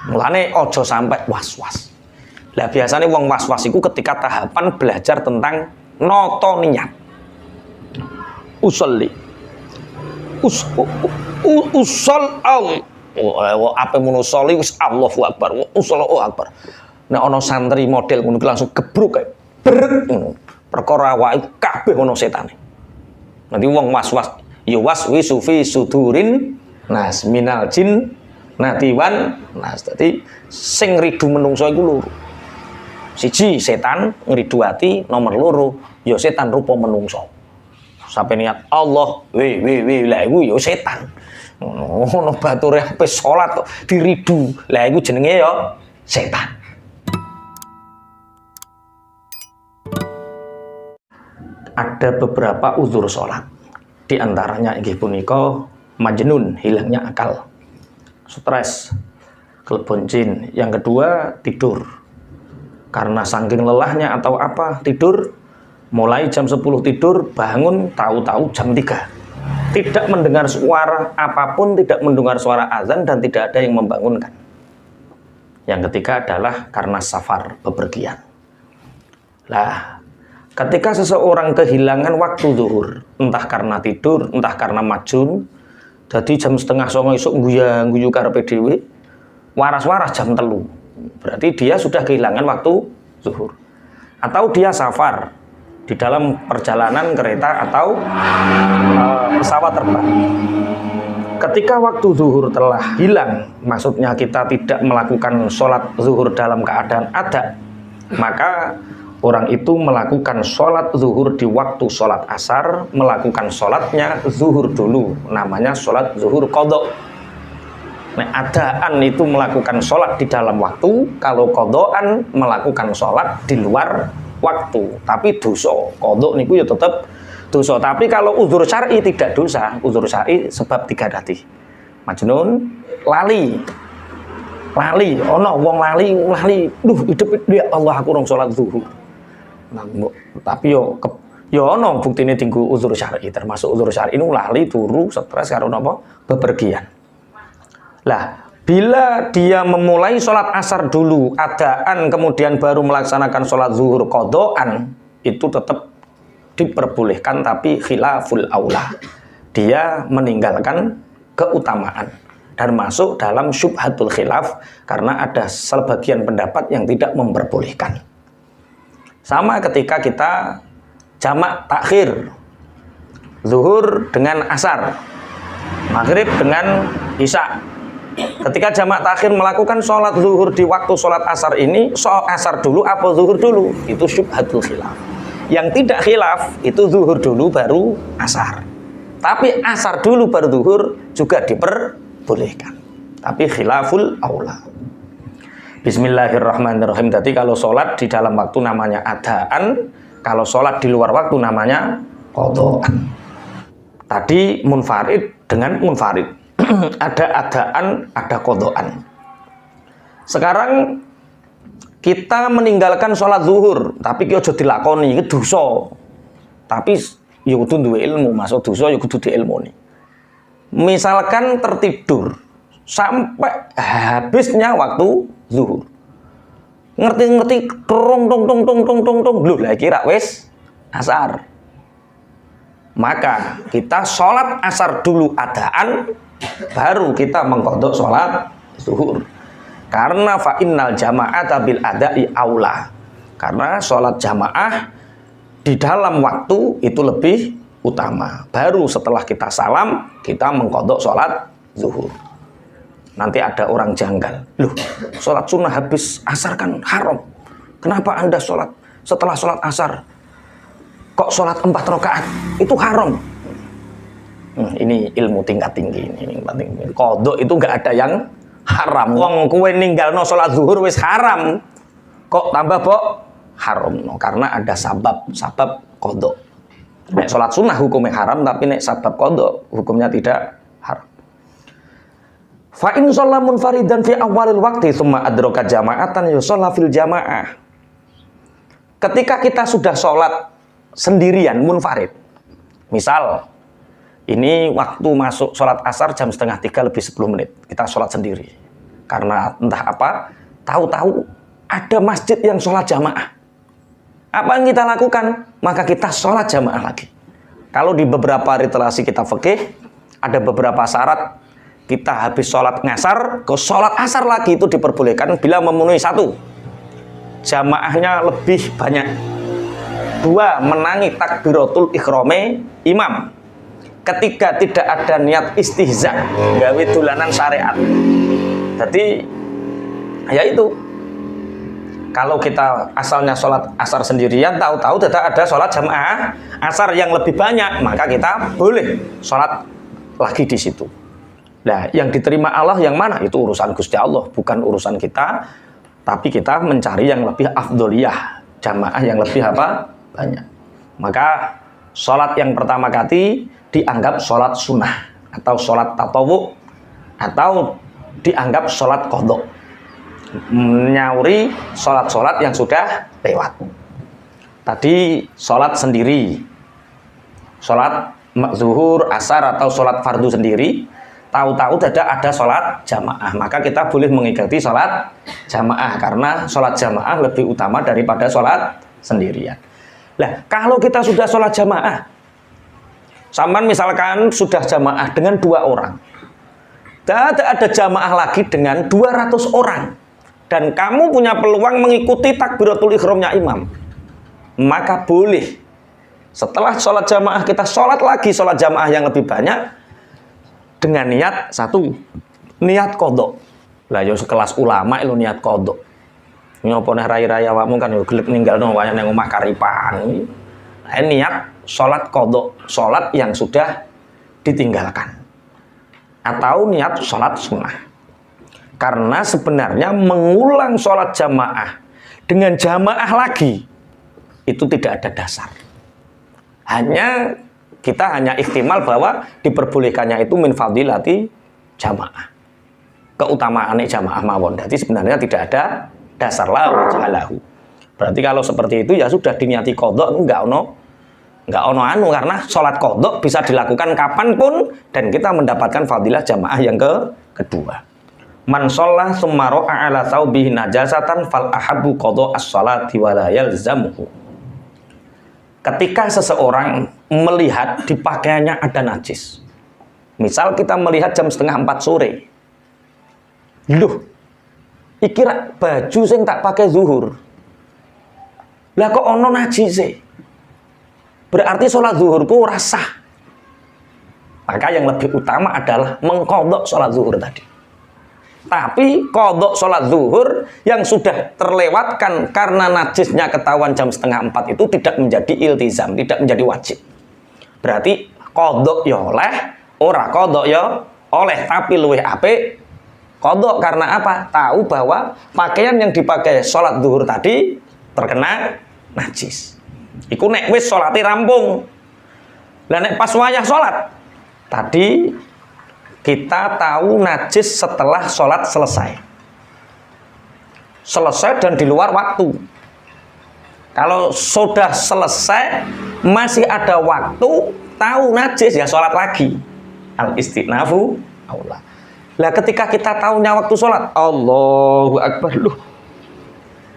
Mulane ojo sampai was-was. Lah biasanya wong was-was iku ketika tahapan belajar tentang noto niat. Usolli. Usol al. Apa menusoli wis Allahu Akbar. Allahu Akbar. Nek ana santri model ngono langsung gebruk kae. Brek ngono. Perkara awake kabeh ana setane. Nanti wong was-was, ya waswisu fi sudurin nas minal jin natiwan nas. Dadi sing ngridu menungso iku loro. Siji setan ngridu ati, nomor loro ya setan rupa menungso. Sampai niat Allah, lah iku ya setan. Ngono bature ape salat kok diridu. Lah iku jenenge ya setan. Ada beberapa uzur sholat. Di antaranya inggih punika majnun, hilangnya akal. Stres, kelebon jin. Yang kedua, tidur. Karena saking lelahnya atau apa, tidur. Mulai jam 10 tidur, bangun tahu-tahu jam 3. Tidak mendengar suara apapun, tidak mendengar suara azan, dan tidak ada yang membangunkan. Yang ketiga adalah karena safar, bepergian. Lah, ketika seseorang kehilangan waktu zuhur, entah karena tidur, entah karena majun, jadi jam 8:30 esuk guyu karepe dhewe, waras-waras jam 3. Berarti dia sudah kehilangan waktu zuhur. Atau dia safar di dalam perjalanan kereta atau pesawat terbang. Ketika waktu zuhur telah hilang, maksudnya kita tidak melakukan sholat zuhur dalam keadaan ada, maka orang itu melakukan sholat zuhur di waktu sholat asar, melakukan sholatnya zuhur dulu, namanya sholat zuhur qadha. Nah, adaan itu melakukan sholat di dalam waktu, kalau qadhaan melakukan sholat di luar waktu, tapi dosa. Qadha niku ya tetap dosa, tapi kalau uzur syar'i tidak dosa. Uzur syar'i sebab 3 tadi. Majnun, lali, ono wong lali, duh hidup ya Allah aku rong sholat zuhur. Nah, tapi yo ono buktine tinggu uzur syar'i, termasuk uzur syar'i nu lali, turu, stres karo napa bepergian. Lah, bila dia memulai sholat asar dulu adaan kemudian baru melaksanakan sholat zuhur qadhaan, itu tetap diperbolehkan, tapi khilaful aula. Dia meninggalkan keutamaan dan masuk dalam syubhatul khilaf karena ada sebagian pendapat yang tidak memperbolehkan. Sama ketika kita jamak takhir, zuhur dengan asar, maghrib dengan isya. Ketika jamak takhir melakukan sholat zuhur di waktu sholat asar ini, asar dulu apa zuhur dulu? Itu syubhatul khilaf. Yang tidak khilaf itu zuhur dulu baru asar. Tapi asar dulu baru zuhur juga diperbolehkan. Tapi khilaful aula. Bismillahirrahmanirrahim. Tadi kalau sholat di dalam waktu namanya adaan, kalau sholat di luar waktu namanya qadhaan. Tadi munfarid dengan munfarid. Ada adaan, ada qadhaan. Sekarang kita meninggalkan sholat zuhur, tapi kita sudah dilakoni, itu dosa. Tapi ya kudu duwe ilmu, masuk dosa ya kudu diilmuni. Misalkan tertidur sampai habisnya waktu zuhur, ngerti-ngerti tong, lho lah kira wis asar. Maka kita sholat asar dulu adaan, baru kita mengqadha sholat zuhur. Karena fa'innal jama'ata bil ada'i aula. Karena sholat jamaah di dalam waktu itu lebih utama. Baru setelah kita salam, kita mengqadha sholat zuhur. Nanti ada orang janggal, loh sholat sunnah habis asar kan haram, kenapa anda sholat setelah sholat asar kok sholat 4 rakaat itu haram? Ini ilmu tingkat tinggi, ini penting. Qadha itu nggak ada yang haram. Wong kowe ninggalno sholat zuhur wis haram, kok tambah kok haram? No, karena ada sabab qadha. Nek sholat sunnah hukumnya haram, tapi nek sabab qadha hukumnya tidak haram. Fa in shalla munfaridan fi awalil waqti tsumma adraka jama'atan yusalla fil jamaah. Ketika kita sudah sholat sendirian munfarid, misal ini waktu masuk sholat asar jam 2:30 lebih 10 menit, kita sholat sendiri. Karena entah apa, tahu-tahu ada masjid yang sholat jamaah. Apa yang kita lakukan? Maka kita sholat jamaah lagi. Kalau di beberapa literasi kita fikih, ada beberapa syarat. Kita habis sholat ngasar, ke sholat asar lagi itu diperbolehkan bila memenuhi 1, jamaahnya lebih banyak. 2, menangi takbiratul ikhrame imam. Ketiga, tidak ada niat istihza, gawe dolanan syariat. Jadi ya itu, kalau kita asalnya sholat asar sendirian, tahu-tahu tidak ada sholat jamaah asar yang lebih banyak, maka kita boleh sholat lagi di situ. Nah, yang diterima Allah yang mana? Itu urusan Gusti Allah, bukan urusan kita. Tapi kita mencari yang lebih afdoliyah, jamaah yang lebih apa? Banyak. Maka sholat yang pertama kali dianggap sholat sunnah atau sholat tatawu atau dianggap sholat qadha, menyauri sholat-sholat yang sudah lewat. Tadi sholat sendiri, sholat zuhur, asar atau sholat fardu sendiri, tahu-tahu tidak ada sholat jamaah, maka kita boleh mengikuti sholat jamaah karena sholat jamaah lebih utama daripada sholat sendirian. Nah, kalau kita sudah sholat jamaah, sampean misalkan sudah jamaah dengan 2 orang, tidak ada jamaah lagi dengan 200 orang, dan kamu punya peluang mengikuti takbiratul ihramnya imam, maka boleh setelah sholat jamaah kita sholat lagi sholat jamaah yang lebih banyak dengan niat 1, niat qadha. Lah yo sekelas ulama itu niat qadha. Nyopo neh rai-rai awakmu kan yo gelem ninggalno wayah nang omah karipan. Niat sholat qadha, sholat yang sudah ditinggalkan. Atau niat sholat sunnah. Karena sebenarnya mengulang sholat jamaah dengan jamaah lagi itu tidak ada dasar. Kita hanya ihtimal bahwa diperbolehkannya itu min fadilati jamaah, keutamaan jamaah mawon. Jadi sebenarnya tidak ada dasar lahu. Berarti kalau seperti itu ya sudah diniati qadha, enggak ono karena sholat qadha bisa dilakukan kapanpun dan kita mendapatkan fadilah jamaah yang kedua. Man shalla tsumma ra'a ala thawbihi najasatan fal ahabbu qadha as-shalati wa la yalzamuhu. Ketika seseorang melihat di pakaiannya ada najis, misal kita melihat jam 3:30 sore, loh, iki baju sing tak pakai zuhur, lah kok ono najis sih? Berarti sholat zuhurku rasah. Maka yang lebih utama adalah mengqadha sholat zuhur tadi. Tapi qadha sholat zuhur yang sudah terlewatkan karena najisnya ketahuan jam 3:30 itu tidak menjadi iltizam, tidak menjadi wajib. Berarti qadha ya oleh, ora qadha ya oleh, tapi luwih apik qadha karena apa? Tahu bahwa pakaian yang dipakai sholat zuhur tadi terkena najis. Iku nek wis sholate rampung. Lah nek pas wayah sholat tadi kita tahu najis setelah sholat selesai dan di luar waktu. Kalau sudah selesai masih ada waktu, tahu najis ya sholat lagi. Al istinafu aula. Lah ketika kita tahunya waktu sholat, Allahu Akbar, loh,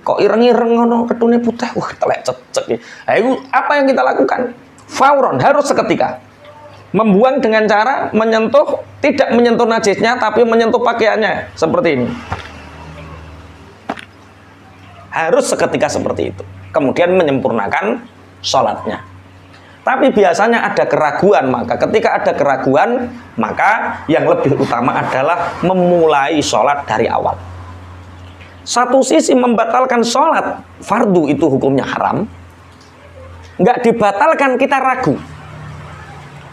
kok ireng-ireng ngono ketune putih, wah telek cecek. Ayo apa yang kita lakukan? Fauron, harus seketika. Membuang dengan cara menyentuh, tidak menyentuh najisnya tapi menyentuh pakaiannya seperti ini. Harus seketika seperti itu. Kemudian menyempurnakan sholatnya. Tapi biasanya ada keraguan, maka ketika ada keraguan, maka yang lebih utama adalah memulai sholat dari awal. Satu sisi membatalkan sholat fardu itu hukumnya haram, nggak dibatalkan kita ragu,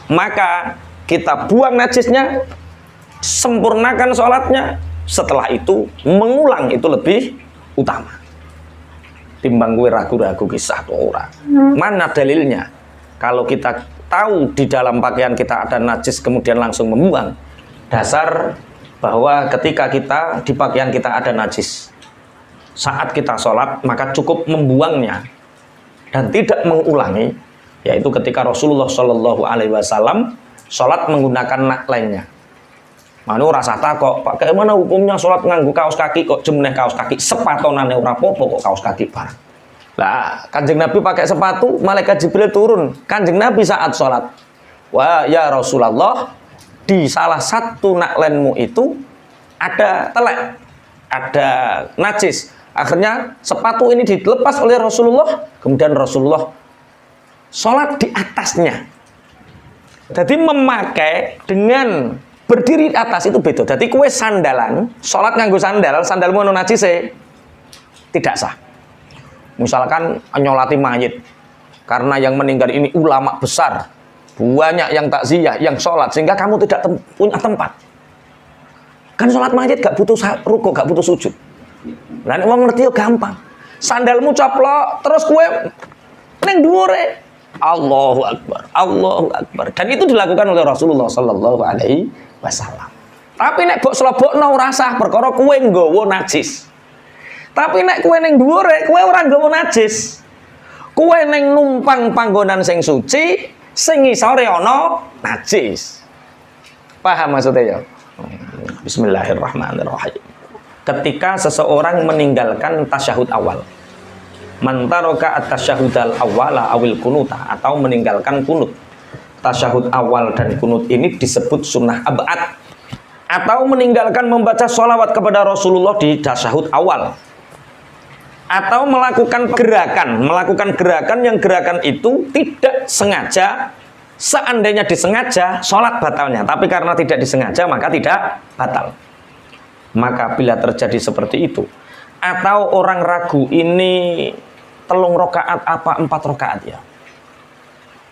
maka kita buang najisnya, sempurnakan sholatnya, setelah itu mengulang itu lebih utama timbang gue ragu-ragu kisah tuh orang. Mana dalilnya? Kalau kita tahu di dalam pakaian kita ada najis kemudian langsung membuang, dasar bahwa ketika kita di pakaian kita ada najis, saat kita sholat maka cukup membuangnya dan tidak mengulangi, yaitu ketika Rasulullah Shallallahu Alaihi Wasallam sholat menggunakan lainnya. Manu rasa takok, Pak, bagaimana hukumnya sholat nganggo kaos kaki kok jemeneh kaos kaki sepatonane ora apa-apa kok kaos kaki barang. Lah, Kanjeng Nabi pakai sepatu, malaikat Jibril turun. Kanjeng Nabi saat sholat, wah ya Rasulullah, di salah satu naklenmu itu ada telek, ada najis. Akhirnya sepatu ini dilepas oleh Rasulullah, kemudian Rasulullah sholat di atasnya. Jadi memakai dengan berdiri di atas itu beda. Jadi kue sandalan, sholat nganggo sandal, sandalmu ono najise, tidak sah. Misalkan nyolati mayit, karena yang meninggal ini ulama besar, banyak yang takziah, yang sholat, sehingga kamu tidak punya tempat. Kan sholat mayit gak butuh rukuk, gak butuh sujud. Lah nek wong ngerti yo gampang. Sandalmu coplok, terus kue neng dhuwure. Allahu Akbar, Allahu Akbar. Dan itu dilakukan oleh Rasulullah Sallallahu Alaihi Wasallam. Tapi nek mbok slobokno ora sah perkara kowe nggawa najis. Tapi nek kowe ning dhuwure kowe ora nggawa najis. Kowe ning numpang panggonan sing suci, sing ngisore ana najis. Paham maksudnya ya? Bismillahirrahmanirrahim. Ketika seseorang meninggalkan tasyahud awal, man taraka at-tasyahudal awwala awil kunuta, atau meninggalkan kunut. Tasyahud awal dan kunut ini disebut sunnah ab'ad, atau meninggalkan membaca sholawat kepada Rasulullah di tasyahud awal, atau melakukan gerakan yang gerakan itu tidak sengaja. Seandainya disengaja, sholat batalnya, tapi karena tidak disengaja maka tidak batal. Maka bila terjadi seperti itu, atau orang ragu ini 3 rakaat apa 4 rakaat ya,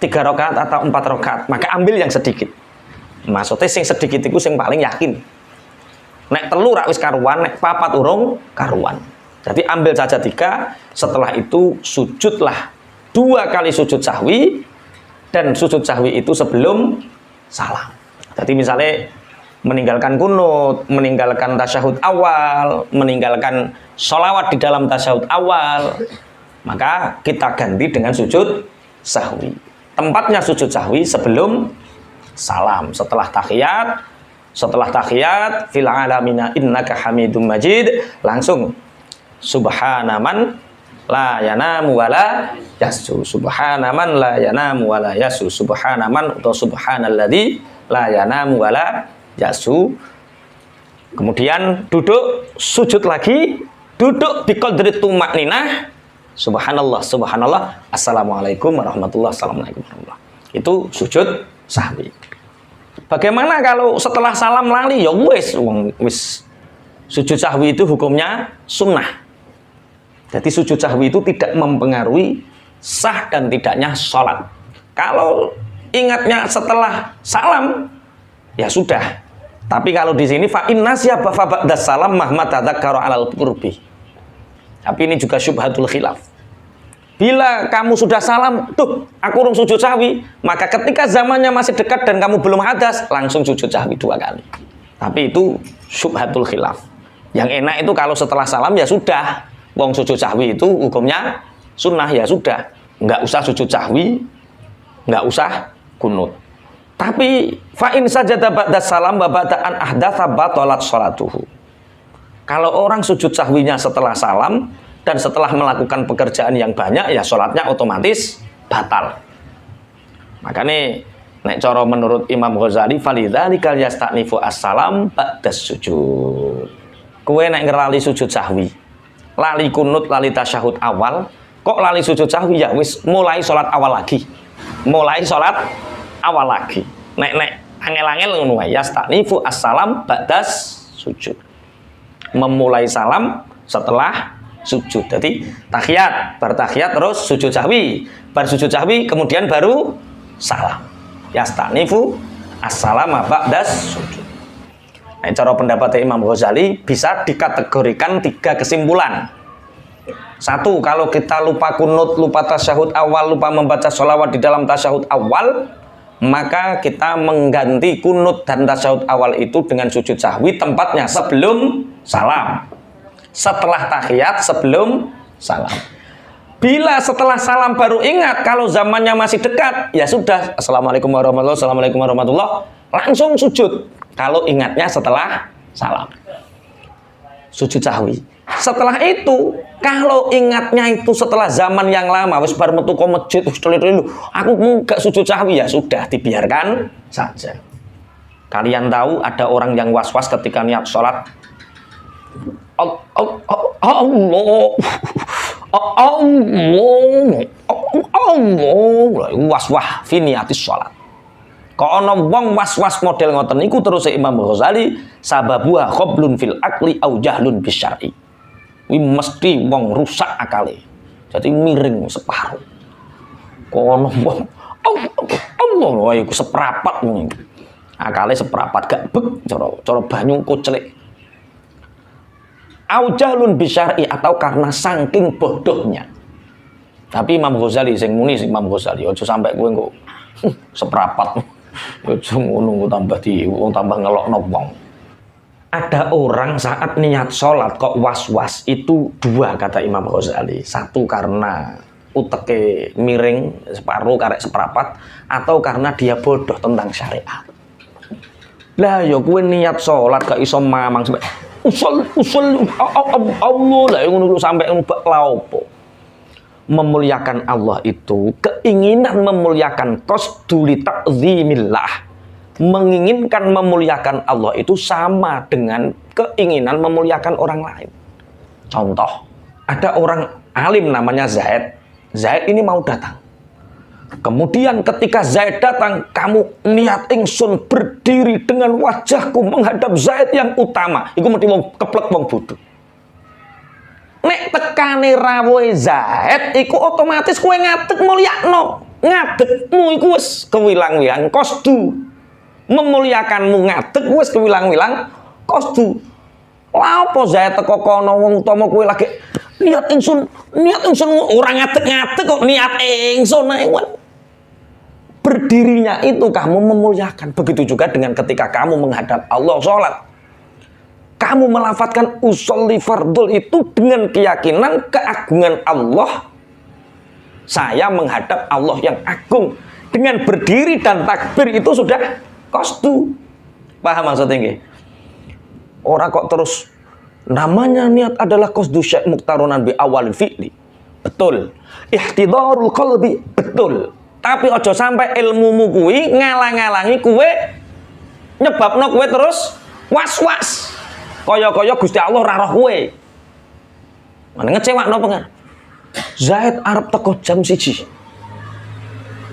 3 rakaat atau 4 rakaat, maka ambil yang sedikit. Maksudnya sing sedikit itu sing paling yakin. Nek 3 rak wis karuan, nek 4 urung karuan. Jadi ambil saja 3, setelah itu sujudlah 2 kali sujud sahwi, dan sujud sahwi itu sebelum salam. Jadi misalnya meninggalkan kunut, meninggalkan tasyahud awal, meninggalkan sholawat di dalam tasyahud awal, maka kita ganti dengan sujud sahwi. Tempatnya sujud sahwi sebelum salam, setelah tahiyat fil alamina innaka hamidum majid, langsung subhanaman la yanamu wala yasu, subhanaman la yanamu wala yasu, subhanaman atau subhanalladzi la yanamu wala yasu. Kemudian duduk, sujud lagi, duduk di qadri tumakninah, subhanallah, subhanallah, assalamualaikum warahmatullahi wabarakatuh. Itu sujud sahwi. Bagaimana kalau setelah salam lali? Ya wis sujud sahwi itu hukumnya sunnah. Jadi sujud sahwi itu tidak mempengaruhi sah dan tidaknya sholat. Kalau ingatnya setelah salam, ya sudah. Tapi kalau di sini fa inna siyaba fa ba'da salam mahma tadzakkara 'alal qurbi. Tapi ini juga syubhatul khilaf. Bila kamu sudah salam, tuh aku urung sujud sahwi, maka ketika zamannya masih dekat dan kamu belum hadas, langsung sujud sahwi 2 kali. Tapi itu syubhatul khilaf. Yang enak itu kalau setelah salam ya sudah. Wong sujud sahwi itu hukumnya sunnah, ya sudah. Nggak usah sujud sahwi, nggak usah kunut. Tapi fa'in sajada ba'da salam wa ba'da an ahdatsa batalat sholatuhu. Kalau orang sujud sahwinya setelah salam dan setelah melakukan pekerjaan yang banyak, ya sholatnya otomatis batal. Makanya nek cara menurut Imam Ghazali, falidzalika yasta'nifu as-salam ba'da sujud. Kowe nek ngerali sujud sahwi, lali kunut, lali tasyahud awal, kok lali sujud sahwi, ya wis mulai sholat awal lagi. Mulai sholat awal lagi. Nek angel-angel ngono wae, yasta'nifu as-salam ba'da sujud. Memulai salam setelah sujud. Jadi tahiyat, bertahiyat terus sujud sahwi, bar sujud sahwi kemudian baru salam. Yasta'nifu as-salam ba'da sujud. Nah, cara pendapat Imam Ghazali bisa dikategorikan 3 kesimpulan. 1, kalau kita lupa kunut, lupa tasyahud awal, lupa membaca sholawat di dalam tasyahud awal, maka kita mengganti kunut dan tasyahud awal itu dengan sujud sahwi, tempatnya sebelum salam, setelah tahiyat, sebelum salam. Bila setelah salam baru ingat, kalau zamannya masih dekat, ya sudah, assalamualaikum warahmatullahi wabarakatuh, langsung sujud. Kalau ingatnya setelah salam. Sujud sahwi. Setelah itu, kalau ingatnya itu setelah zaman yang lama, wis bar metu ke masjid, aku gak sujud sahwi, ya sudah, dibiarkan saja. Kalian tahu ada orang yang was-was ketika niat sholat. Allah was-was fi niatis sholat. Kok ana wong was-was model ngoten niku terus Imam Ghazali sababuha khoblun fil akli au jahlun bisyar'i. Wi mesti wong rusak akale. Jadi miring separuh. Kok ana wong Allah iku seprapat ngono. Akale seprapat gak bek cara banyu kuclik. Au jahlun bisyar'i atau karena saking bodohnya. Tapi Imam Ghazali sing muni Imam Ghazali aja sampai kowe engko seprapat. Aja ngono tambah tambah ngelokno wong. Ada orang saat niat sholat kok was-was, itu dua kata Imam Ghazali. Satu karena uteke miring separuh karek seperapat, atau karena dia bodoh tentang syariat. Lah ya kowe niat sholat gak iso mamang sampai usul Allah lah ngono sampai mbak laopo. Memuliakan Allah itu keinginan memuliakan qasduli ta'zimillah. Menginginkan memuliakan Allah itu sama dengan keinginan memuliakan orang lain. Contoh, ada orang alim namanya Zaid. Zaid ini mau datang. Kemudian ketika Zaid datang, kamu niat ingsun berdiri dengan wajahku menghadap Zaid yang utama. Iku mesti wong keplek wong bodho. Nek tekane rawuhe Zaid iku otomatis kowe ngadeg mulyakno. Ngadegmu iku wis kewilang-wilang qasdu. Memuliakanmu ngadeg wis kewilang-wilang qasdu. Lha apa Zaid teko kono wong utama kowe lagi niat ingsun ora ngadeg-ngadeg kok niat ingsun ae. Berdirinya itu kamu memuliakan. Begitu juga dengan ketika kamu menghadap Allah sholat. Kamu melafadzkan usolli fardul itu dengan keyakinan keagungan Allah. Saya menghadap Allah yang agung. Dengan berdiri dan takbir itu sudah qasdu. Paham maksudnya nggih? Orang kok terus namanya niat adalah qasdu syai' muqtaronan bi awal fi'li. Betul. Ihtidarul qalbi. Betul. Tapi ojo sampai ilmumu kuwi ngalang-alangi kuwe nyebabno kuwe terus was-was. Kaya-kaya Gusti Allah ra roh kowe. Mana ngecewakno pengen. Zaid arep teko jam 1.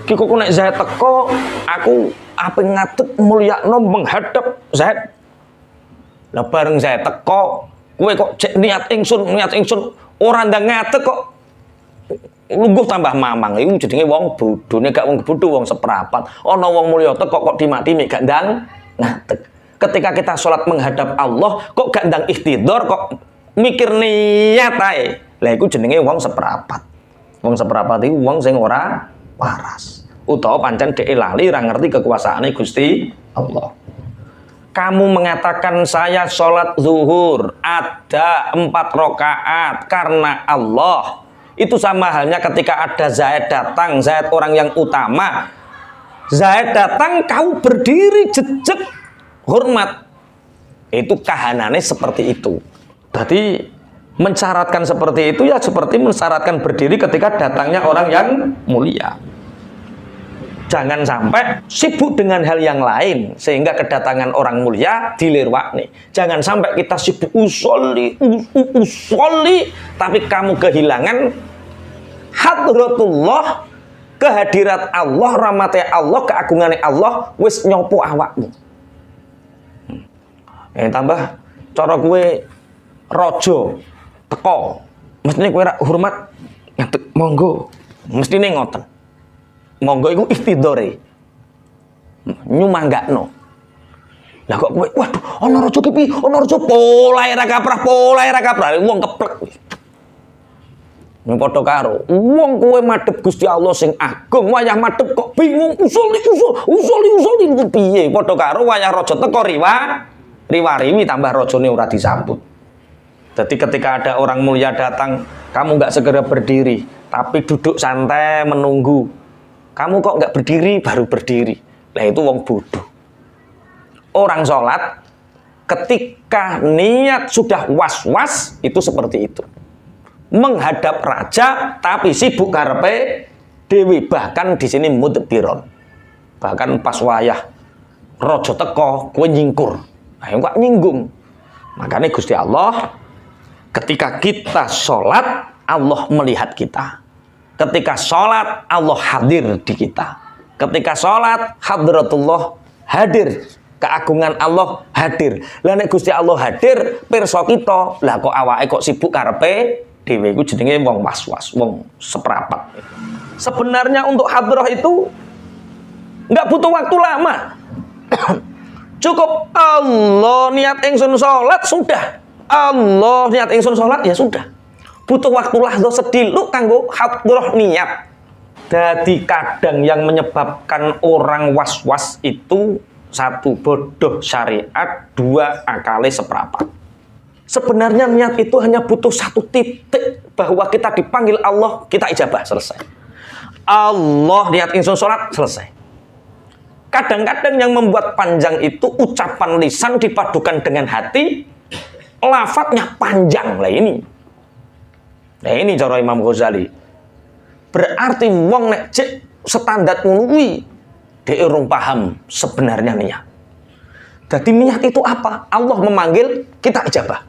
Ki kok nek Zaid teko, aku ape ngadeg mulyakno menghadap Zaid. Lah bareng Zaid teko, kowe kok cek niat ingsun ora ndang ngadeg kok lungguh tambah mamang. Iku jenenge wong bodho, nek gak wong bodho wong seprapat. Ana wong mulya teko kok dimati-mati gak ndang ngadeg. Ketika kita sholat menghadap Allah, kok gak ndang ikhtidor, kok mikir niat ae. Lah iku jenenge wong seprapat. Wong seprapat iku wong sing ora waras. Utawa pancen dhek lali ra ngerti kekuasaane Gusti Allah. Kamu mengatakan saya sholat zuhur ada 4 rakaat karena Allah. Itu sama halnya ketika ada Zaid datang, Zaid orang yang utama. Zaid datang, kau berdiri jejeg hormat, itu kahanannya seperti itu. Jadi mensyaratkan seperti itu ya seperti mensyaratkan berdiri ketika datangnya orang yang mulia. Jangan sampai sibuk dengan hal yang lain sehingga kedatangan orang mulia dilirwakne. Jangan sampai kita sibuk usolli tapi kamu kehilangan hadratullah, kehadirat Allah, rahmatnya Allah, keagungannya Allah wis nyopo awakmu. Tambah cara kue rojo teko mestine kue hormat ngadeg monggo mestine ngoten monggo iku ikhtidore nyumanggakno. Lah kok kue waduh ana rojo ki ana rojo polahe ra kaprah wong keplek. Ning padha karo wong kowe madhep Gusti Allah sing agung wayah madhep kok bingung usul piye padha karo wayah raja teko riwariwi tambah rojone ora disambut. Jadi ketika ada orang mulia datang, kamu nggak segera berdiri, tapi duduk santai menunggu. Kamu kok nggak berdiri, baru berdiri. Lah itu wong bodoh. orang sholat ketika niat sudah was-was itu seperti itu. Menghadap raja tapi sibuk karepe dewi, bahkan di sini mudbiron. Bahkan pas wayah raja teko kowe nyingkur. Ayo kok nyinggung. Makanya Gusti Allah ketika kita sholat Allah melihat kita. Ketika sholat Allah hadir di kita. Ketika sholat hadratullah hadir. Keagungan Allah hadir. Lah nek Gusti Allah hadir pirsa kita, lah kok awake kok sibuk karepe dhewe iku jenenge wong was-was, wong seprapat. Sebenarnya untuk hadrah itu enggak butuh waktu lama. Cukup Allah niat ingsun salat sudah. Allah niat ingsun salat ya sudah. Butuh waktu lahdzah sedilu kanggo hadrah niat. Jadi kadang yang menyebabkan orang was-was itu satu, bodoh syariat, dua, akale seprapat. Sebenarnya niat itu hanya butuh satu titik bahwa kita dipanggil Allah, kita ijabah, selesai. Allah niat ingsun sholat, selesai. Kadang-kadang yang membuat panjang itu ucapan lisan dipadukan dengan hati, lafadznya panjang lah ini. Nah ini cara Imam Ghazali. Berarti wong nek cek standar ngono dia urung paham sebenarnya niat. Jadi niat itu apa? Allah memanggil, kita ijabah.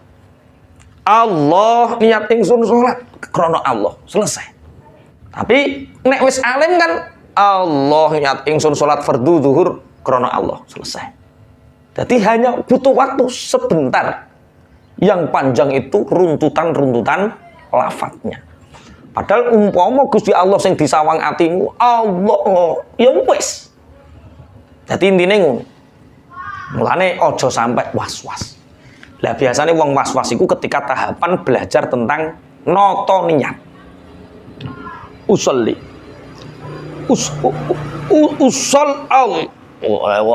Allah niat ingsun sholat krana Allah, selesai. Tapi nek wis alim kan Allah niat ingsun sholat fardu zuhur krana Allah, selesai. Jadi hanya butuh waktu sebentar. Yang panjang itu runtutan-runtutan lafadznya. Padahal umpama Gusti Allah sing disawang atimu, Allah ya wis. Jadi intinya ngono. Mulane ojo sampai was-was. Lah biasanya wong was-was itu ketika tahapan belajar tentang noto niat. Usolli. Usol al.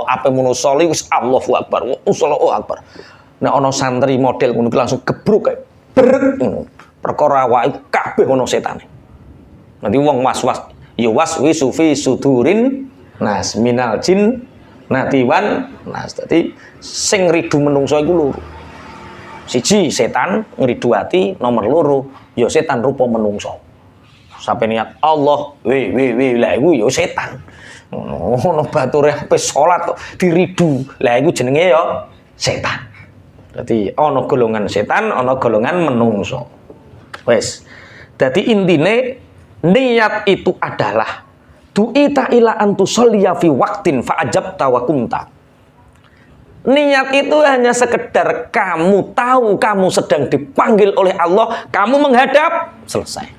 Apa menusoli wis Allahu Akbar. Usollahu Akbar. Nek ana santri model ngono langsung gebruk kae. Brek ngono. Perkara awake kabeh ana setane. Nanti wong was-was, ya waswisu fi sudurin nas minal jin natiwan nas. Dadi sing ngridu menungso iku loro. Siji setan ngridu ati, nomor loro ya setan rupa menungso. Sampai niat Allah lah iku ya setan. Ngono bature ape salat kok diridu. Lah iku jenenge ya setan. Dadi ana golongan setan, ana golongan menungso. Wes. Dadi intine niat itu adalah du'ita ila antusolliya fi waqtin fa'ajabta wa kunta. Niat itu hanya sekedar kamu tahu kamu sedang dipanggil oleh Allah, kamu menghadap, selesai.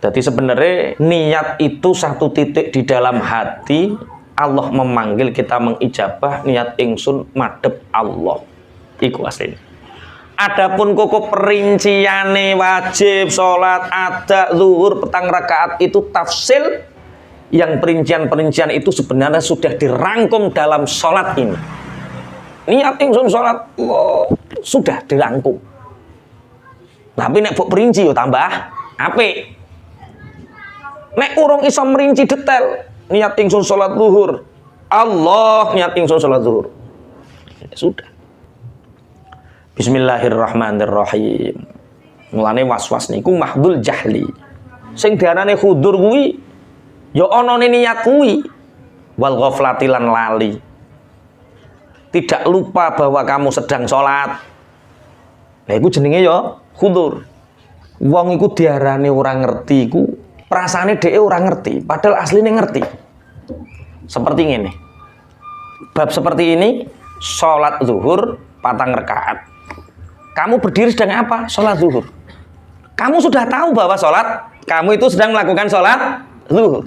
Jadi sebenarnya niat itu satu titik di dalam hati, Allah memanggil kita mengijabah, niat ingsun madhep Allah. Iku aslinya. Adapun koko perinciane wajib, sholat, ada, zuhur, petang rakaat itu tafsil. Yang perincian-perincian itu sebenarnya sudah dirangkum dalam sholat ini. Niat ingsun sholat, sudah dirangkum. Tapi nek buk perinci yo tambah apik. Nek urung iso merinci detail, niat ingsun sholat zuhur, Allah niat ingsun sholat zuhur. Ya, sudah. Bismillahirrahmanirrahim. Mulane was-was niku mahdul jahli. Sing diarani khudur kuwi ya anane niat kuwi. Wal ghaflati lan lali. Tidak lupa bahwa kamu sedang sholat. Nah iku jenenge ya khudur. Wong iku diarani ora ngerti iku perasaane dhewe ora ngerti, padahal asline ngerti. Seperti ini. Bab seperti ini, sholat zuhur patang rakaat. Kamu berdiri sedang apa? Sholat zuhur. Kamu sudah tahu bahwa sholat, kamu itu sedang melakukan sholat zuhur.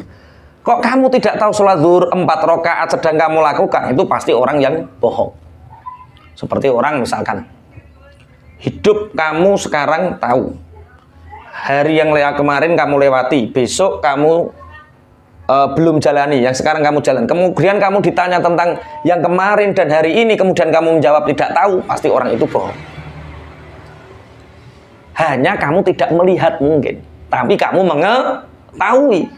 Kok kamu tidak tahu sholat zuhur 4 rakaat sedang kamu lakukan? Itu pasti orang yang bohong. Seperti orang misalkan, hidup kamu sekarang tahu. Hari yang kemarin kamu lewati, besok kamu belum jalani, yang sekarang kamu jalan. Kemudian kamu ditanya tentang yang kemarin dan hari ini, kemudian kamu menjawab tidak tahu, pasti orang itu bohong. Hanya kamu tidak melihat mungkin, tapi kamu mengetahui.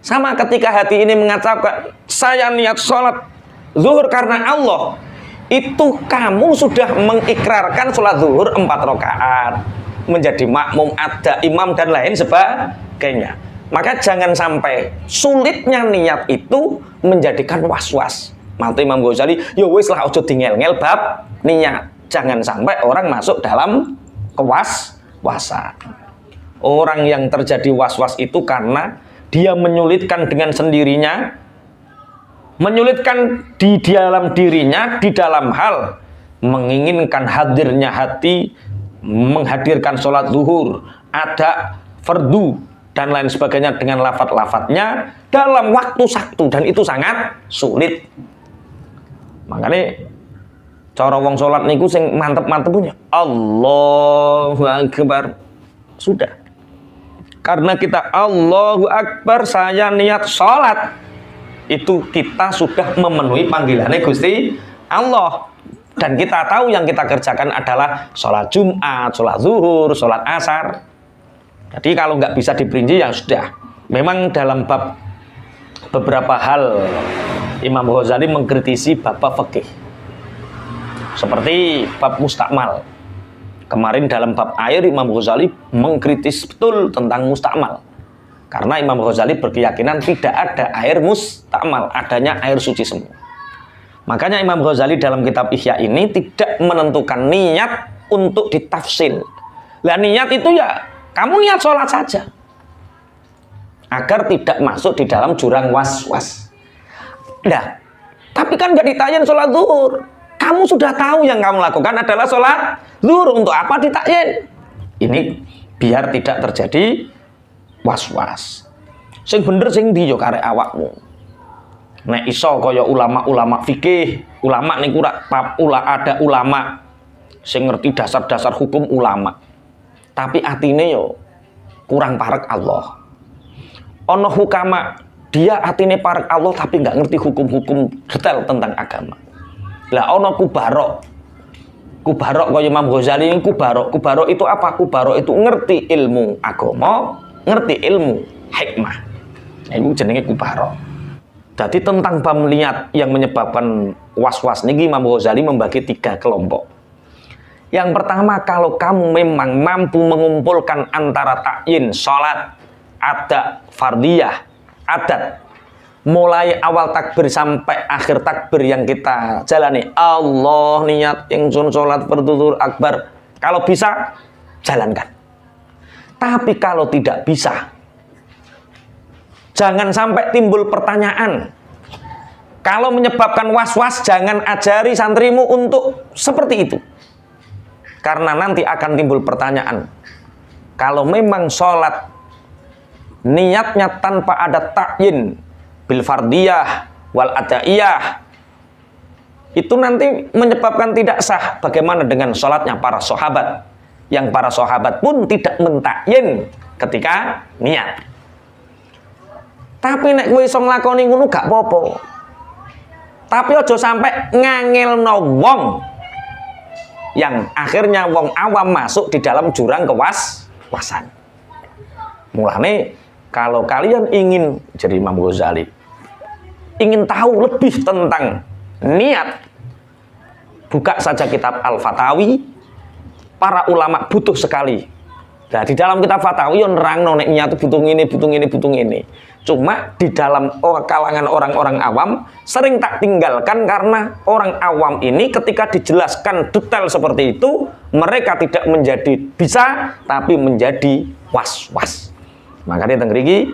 Sama ketika hati ini mengatakan, saya niat sholat, zuhur karena Allah, itu kamu sudah mengikrarkan sholat zuhur 4 rakaat, menjadi makmum, ada imam dan lain sebagainya. Maka jangan sampai sulitnya niat itu menjadikan was-was. Maka Imam Ghazali, ya wis lah ojo dingel-ngel bab niat. Jangan sampai orang masuk dalam kewas-wasan. Orang yang terjadi was-was itu karena dia menyulitkan dengan sendirinya, menyulitkan di dalam dirinya, di dalam hal menginginkan hadirnya hati, menghadirkan sholat zuhur, ada fardu dan lain sebagainya dengan lafaz-lafaznya dalam waktu satu, dan itu sangat sulit. Makanya cara wong sholat niku sing mantep-mantep punya Allahu Akbar, sudah. Karena kita Allahu Akbar, saya niat sholat, itu kita sudah memenuhi panggilannya Gusti Allah. Dan kita tahu yang kita kerjakan adalah sholat Jumat, sholat zuhur, sholat asar. Jadi kalau nggak bisa diperinci ya sudah. Memang dalam bab beberapa hal Imam Ghazali mengkritisi bab fikih. Seperti bab mustakmal. Kemarin dalam bab air Imam Ghazali mengkritis betul tentang mustakmal. Karena Imam Ghazali berkeyakinan tidak ada air mustakmal, adanya air suci semua. Makanya Imam Ghazali dalam kitab Ihya ini tidak menentukan niat untuk ditafsil. Lah niat itu ya kamu niat sholat saja, agar tidak masuk di dalam jurang was-was. Nah, tapi kan gak ditakyin sholat zuhur. Kamu sudah tahu yang kamu lakukan adalah sholat zuhur. Untuk apa ditakyin? Ini biar tidak terjadi was-was. Sing bener sing ndi yo karek awakmu. Nek iso kaya ulama-ulama fikih, ulama niku ada ulama sing ngerti dasar-dasar hukum ulama. Tapi atine yo kurang parek Allah. Ono hukama, dia atine parek Allah tapi nggak ngerti hukum-hukum detail tentang agama. Lah ono kubarok kaya Imam Ghazali ini kubarok itu apa? Kubarok itu ngerti ilmu agama, ngerti ilmu hikmah. Nah, itu jenenge kubarok. Jadi tentang bab niat yang menyebabkan was-was niki Imam Ghazali membagi 3 kelompok. Yang pertama, kalau kamu memang mampu mengumpulkan antara takyin, sholat, adat, fardiyah, adat, mulai awal takbir sampai akhir takbir yang kita jalani, Allah niat ingsun sholat fardu akbar, kalau bisa, jalankan. Tapi kalau tidak bisa, jangan sampai timbul pertanyaan. Kalau menyebabkan was-was, jangan ajari santrimu untuk seperti itu. Karena nanti akan timbul pertanyaan. Kalau memang sholat niatnya tanpa ada takyin bil fardiyah wal adaiyah, itu nanti menyebabkan tidak sah. Bagaimana dengan sholatnya para sahabat? Yang para sahabat pun tidak mentakyin ketika niat. Tapi nek kowe iso nglakoni ngono gak apa-apa. Tapi aja sampai ngangelno wong, yang akhirnya wong awam masuk di dalam jurang kewas-wasan. Mulane kalau kalian ingin jadi Imam Ghazali, ingin tahu lebih tentang niat, buka saja kitab Al-Fatawi. Para ulama butuh sekali. Nah, di dalam kitab Fatawi yang nerangno nek niat butuh ini. Cuma di dalam kalangan orang-orang awam sering tak tinggalkan karena orang awam ini ketika dijelaskan detail seperti itu, mereka tidak menjadi bisa, tapi menjadi was-was. Makanya teng mriki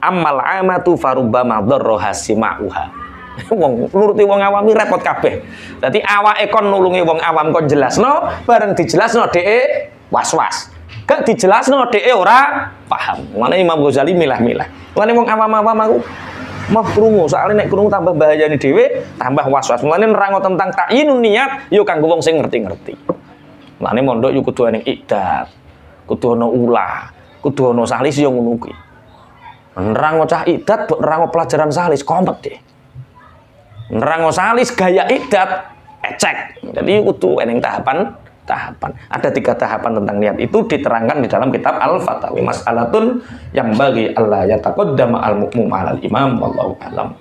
amal amatu farubbama dharra simauha. Wong nuruti wong awam iki repot kabeh. Dadi awake kon nulungi wong awam kon jelasno, bareng dijelasno dhek was-was. Gak dijelasno dhek ora paham. Mane Imam Ghazali milah-milah. Mane wong awam-awam aku mau krungu, soalnya nek krungu tambah bahayane dhewe, tambah was-was. Mane nerangno tentang takyinun niat yo kanggo wong sing ngerti-ngerti. Mane mondok yo kudu ana iqdat, kudu ana ulah, kudu ana salis yo ngono kuwi. Nerangno cah iqdat, nerangno pelajaran salis kompet deh. Nerangno salis gaya iqdat ecek. Jadi kudu eneng tahapan. Ada 3 tahapan tentang niat itu diterangkan di dalam kitab Al-Fatawi. Mas'alatun yang bagi Allah yataqaddama al-mu'mum 'alal imam wallahu a'lam.